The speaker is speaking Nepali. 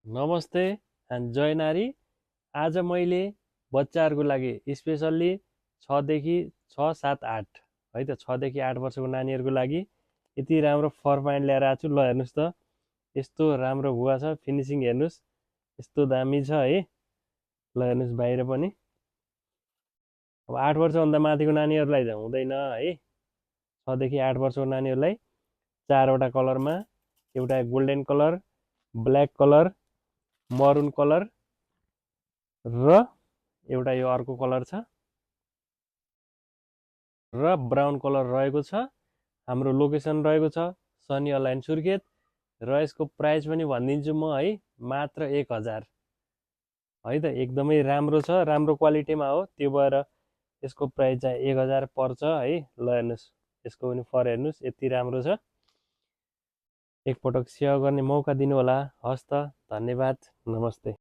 नमस्ते एन्ड जय नारी। आज मैले बच्चाहरूको लागि स्पेसल्ली 6 देखि 6 7 8 है त 6 देखि 8 वर्षको नानीहरूको लागि यति राम्रो फर प्यान्ट ल्याएर आएको छु। ल हेर्नुहोस् त, यस्तो राम्रो भुवा छ, फिनिसिङ हेर्नुहोस्, यस्तो दामी छ है। ल हेर्नुहोस् बाहिर पनि। अब 8 वर्षभन्दा माथिको नानीहरूलाई त हुँदैन है। 6 देखि 8 वर्षको नानीहरूलाई चारवटा कलरमा, एउटा golden colour, black colour, maroon colour र एउटा यो अर्को कलर छ र ब्राउन कलर रहेको छ। हाम्रो लोकेसन रहेको छ सनी अलायन सुर्खेत र यसको प्राइस पनि भनिदिन्छु म है, मात्र 1000 है त। एकदमै राम्रो छ, राम्रो क्वालिटीमा हो, त्यो भएर यसको प्राइस चाहिँ 1000 पर्छ है। ल हेर्नुहोस्, यसको पनि फर हेर्नुहोस्, यति राम्रो छ। एकपटक सेयर गर्ने मौका दिनु होला। हस् त, धन्यवाद, नमस्ते।